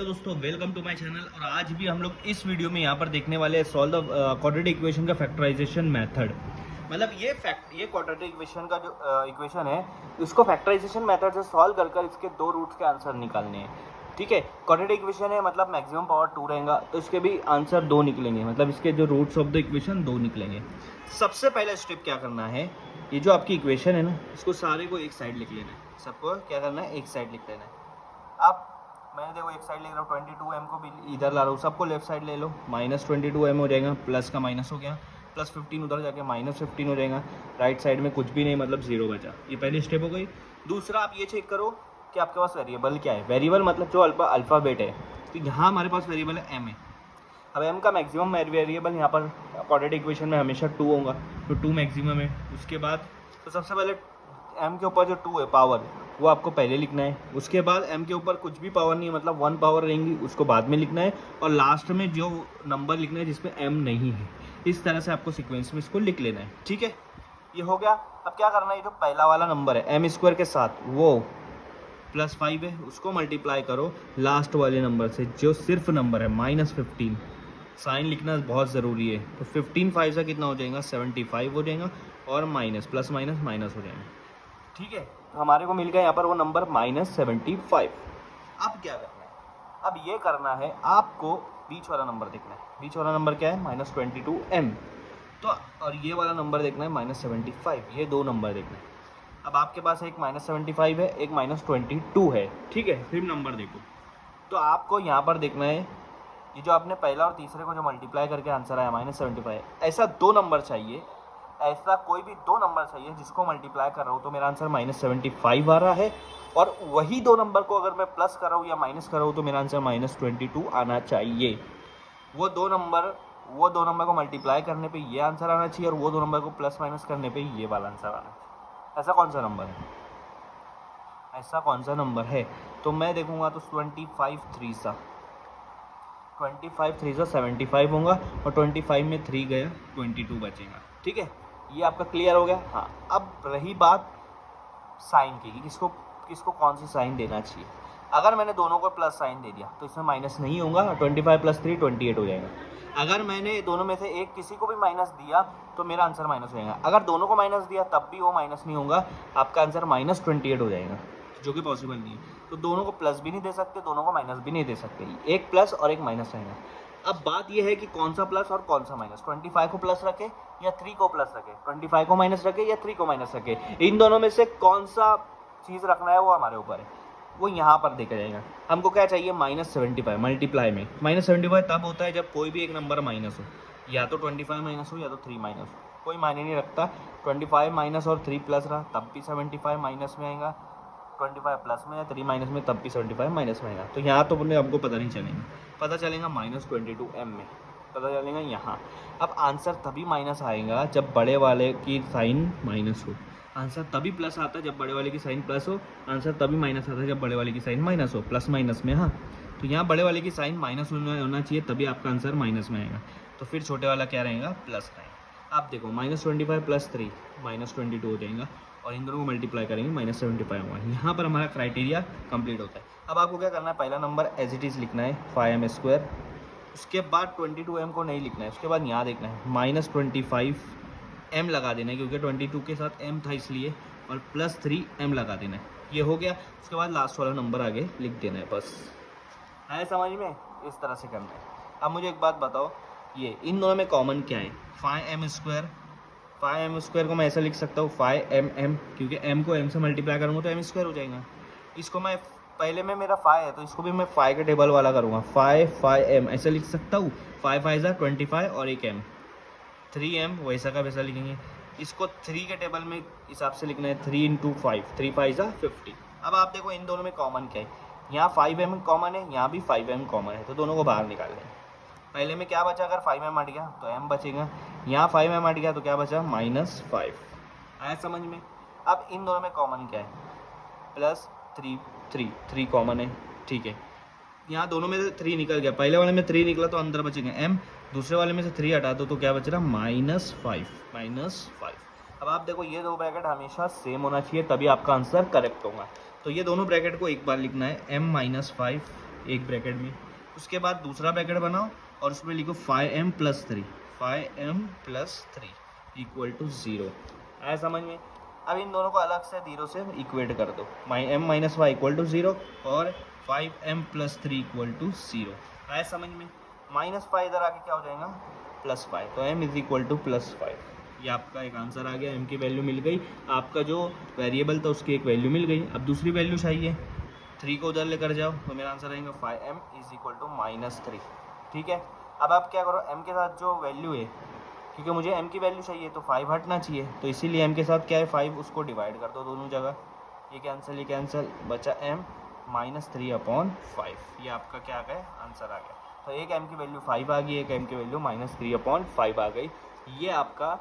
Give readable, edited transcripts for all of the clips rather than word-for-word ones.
Hello दोस्तों, welcome to my channel. और आज भी हम लोग इस वीडियो में यहाँ पर देखने वाले हैं सॉल्व द क्वाड्रेटिक इक्वेशन का फैक्टराइजेशन मेथड। मतलब ये क्वाड्रेटिक इक्वेशन का जो इक्वेशन है उसको फैक्टराइजेशन मेथड से सॉल्व कर इसके दो रूट्स के आंसर निकालने हैं। ठीक है, क्वाड्रेटिक इक्वेशन है मतलब मैक्सिमम पावर 2 रहेगा, तो इसके भी आंसर 2 निकलेंगे, मतलब इसके जो रूट्स ऑफ द इक्वेशन 2 निकलेंगे। सबसे पहला स्टेप क्या करना है, ये जो आपकी इक्वेशन है ना, इसको सारे को एक साइड लिख लेना है। सबको क्या करना है, एक साइड लिख लेना है। अब मैंने देखो एक साइड लिख रहा हूँ, 22m को भी इधर ला रहा हूँ, सबको लेफ्ट साइड ले लो। -22m हो जाएगा, प्लस का माइनस हो गया, +15 उधर जाके -15 हो जाएगा। राइट साइड में कुछ भी नहीं, मतलब 0 बचा। ये पहली स्टेप हो गई। दूसरा, आप ये चेक करो कि आपके पास वेरिएबल क्या है। वेरिएबल मतलब जो अल्फ़ाबेट है, तो यहाँ हमारे पास वेरिएबल है m है। अब m का मैक्सिमम वेरिएबल यहाँ पर क्वाड्रेटिक इक्वेशन में हमेशा 2 होगा, तो 2 मैक्सिमम है। उसके बाद तो सबसे पहले m के ऊपर जो 2 है पावर, वो आपको पहले लिखना है। उसके बाद m के ऊपर कुछ भी पावर नहीं है, मतलब 1 पावर रहेंगी, उसको बाद में लिखना है। और लास्ट में जो नंबर लिखना है जिसमें m नहीं है, इस तरह से आपको सीक्वेंस में इसको लिख लेना है। ठीक है, ये हो गया। अब क्या करना है, जो पहला वाला नंबर है m² के साथ, वो +5 है, उसको मल्टीप्लाई करो लास्ट वाले नंबर से जो सिर्फ नंबर है -15। साइन लिखना बहुत ज़रूरी है। तो 15 5 से कितना हो जाएगा, 75 हो जाएगा, और माइनस प्लस माइनस माइनस हो जाएगा। ठीक है, तो हमारे को मिल गया यहाँ पर वो नंबर -75। अब क्या करना है, अब ये करना है आपको बीच वाला नंबर देखना है। बीच वाला नंबर क्या है, -22m। तो और ये वाला नंबर देखना है -75। ये दो नंबर देखना है। अब आपके पास एक -75 है, एक -22 है। ठीक है, फिर नंबर देखो। तो आपको यहाँ पर देखना है, ये जो आपने पहला और तीसरे को जो मल्टीप्लाई करके आंसर आया -75, ऐसा दो नंबर चाहिए। ऐसा कोई भी दो नंबर चाहिए जिसको मल्टीप्लाई कर रहा हूँ तो मेरा आंसर -75 आ रहा है। और वही दो नंबर को अगर मैं प्लस कर रहा हूँ या माइनस कर रहा हूँ तो मेरा आंसर -22 आना चाहिए। वो दो नंबर को मल्टीप्लाई करने पे ये आंसर आना चाहिए, और वो दो नंबर को प्लस माइनस करने पे ये वाला आंसर आना चाहिए। ऐसा कौन सा नंबर है, ऐसा कौन सा नंबर है? तो मैं देखूंगा तो 25 3 75 होगा, और 25 में 3 गया, 22 बचेगा। ठीक है, ये आपका क्लियर हो गया। हाँ, अब रही बात साइन की कि किसको कौन सी साइन देना चाहिए। अगर मैंने दोनों को प्लस साइन दे दिया तो इसमें माइनस नहीं होगा, 25 + 3 28 हो जाएगा। अगर मैंने दोनों में से एक किसी को भी माइनस दिया तो मेरा आंसर माइनस हो जाएगा। अगर दोनों को माइनस दिया तब भी वो माइनस नहीं होगा, आपका आंसर -28 हो जाएगा, जो कि पॉसिबल नहीं है। तो दोनों को प्लस भी नहीं दे सकते, दोनों को माइनस भी नहीं दे सकते, एक प्लस और एक माइनस रहेगा। अब बात यह है कि कौन सा प्लस और कौन सा माइनस, 25 को प्लस रखे या 3 को प्लस रखे, 25 को माइनस रखे या 3 को माइनस रखे। इन दोनों में से कौन सा चीज़ रखना है वो हमारे ऊपर है, वो यहाँ पर देखा जाएगा। हमको क्या चाहिए, -75। मल्टीप्लाई में -75 तब होता है जब कोई भी एक नंबर माइनस हो, या तो 25 माइनस हो या तो 3 माइनस हो, कोई मायने नहीं रखता। 25 माइनस और 3 प्लस रहा तब भी 75 माइनस में आएगा, 25 प्लस में या 3 माइनस में तब भी 75 माइनस में आएगा। तो यहाँ तो हमको पता नहीं चलेगा, पता चलेगा -22m में, पता चलेगा यहाँ। अब आंसर तभी माइनस आएगा जब बड़े वाले की साइन माइनस हो, आंसर तभी प्लस आता है जब बड़े वाले की साइन प्लस हो, आंसर तभी माइनस आता है जब बड़े वाले की साइन माइनस हो, प्लस माइनस में। हाँ, तो यहाँ बड़े वाले की साइन माइनस होना चाहिए, तभी आपका आंसर माइनस में आएगा। तो फिर छोटे वाला क्या रहेगा, प्लस रहेगा। आप देखो -25 + 3 -22 हो जाएगा, और इन दोनों को मल्टीप्लाई करेंगे -75 होगा। यहाँ पर हमारा क्राइटेरिया कंप्लीट होता है। अब आपको क्या करना है, पहला नंबर एज इट इज़ लिखना है 5m²। उसके बाद 22m को नहीं लिखना है, उसके बाद यहाँ देखना है -25m लगा देना है, क्योंकि 22 के साथ m था इसलिए, और +3m लगा देना है। ये हो गया। उसके बाद लास्ट वाला नंबर आगे लिख देना है, बस। है समझ में? इस तरह से करना है। अब मुझे एक बात बताओ, ये इन दोनों में कॉमन क्या है, 5m²। 5m² को मैं ऐसा लिख सकता हूँ 5mm, क्योंकि m को m से मल्टीप्लाई करूँगा तो m² हो जाएगा। इसको मैं पहले में मेरा 5 है तो इसको भी मैं 5 के टेबल वाला करूँगा, 5m ऐसे लिख सकता हूँ। 5 5 = 25 और एक m, 3m वैसा का वैसा लिखेंगे। इसको 3 के टेबल में हिसाब से लिखना है, 3 × 5, 3 5 = 50। अब आप देखो इन दोनों में कॉमन क्या है, यहाँ 5m कॉमन है, यहाँ भी 5m कॉमन है, तो दोनों को बाहर निकाल लें। पहले में क्या बचा, अगर 5m हट गया तो m बचेगा, यहाँ 5m हट गया तो क्या बचा, -5। आया समझ में? अब इन दोनों में कॉमन क्या है, +3 कॉमन है। ठीक है, यहाँ दोनों में से 3 निकल गया, पहले वाले में 3 निकला तो अंदर बचेगा m, दूसरे वाले में से 3 हटा दो तो क्या बच रहा, -5। अब आप देखो ये दो ब्रैकेट हमेशा सेम होना चाहिए, तभी आपका आंसर करेक्ट होगा। तो ये दोनों ब्रैकेट को एक बार लिखना है, m - 5 एक ब्रैकेट में। उसके बाद दूसरा ब्रैकेट बनाओ और उसमें लिखो 5m + 3, 5m + 3 इक्वल टू 0। आया समझ में? अब इन दोनों को अलग से 0 से इक्वेट कर दो, m - y इक्वल टू 0 और 5m + 3 इक्वल टू 0। आया समझ में? -5 इधर आके क्या हो जाएगा, +5, तो m इक्वल टू +5। ये आपका एक आंसर आ गया, m की वैल्यू मिल गई, आपका जो वेरिएबल था उसकी एक वैल्यू मिल गई। अब दूसरी वैल्यू चाहिए, 3 को उधर लेकर जाओ तो मेरा आंसर आएगा 5m इक्वल टू -3। ठीक है, अब आप क्या करो, m के साथ जो वैल्यू है, क्योंकि मुझे m की वैल्यू चाहिए तो 5 हटना चाहिए, तो इसीलिए m के साथ क्या है 5, उसको डिवाइड कर दो दोनों जगह, ये कैंसिल, बचा m -3/5। ये आपका क्या आ गया, आंसर आ गया। तो एक m की वैल्यू 5 आ गई, एक m की वैल्यू -3/5 आ गई। ये आपका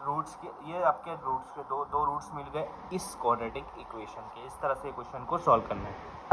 रूट्स के, ये आपके रूट्स के दो रूट्स मिल गए इस क्वाड्रेटिक इक्वेशन के। इस तरह से क्वेश्चन को सॉल्व करना है।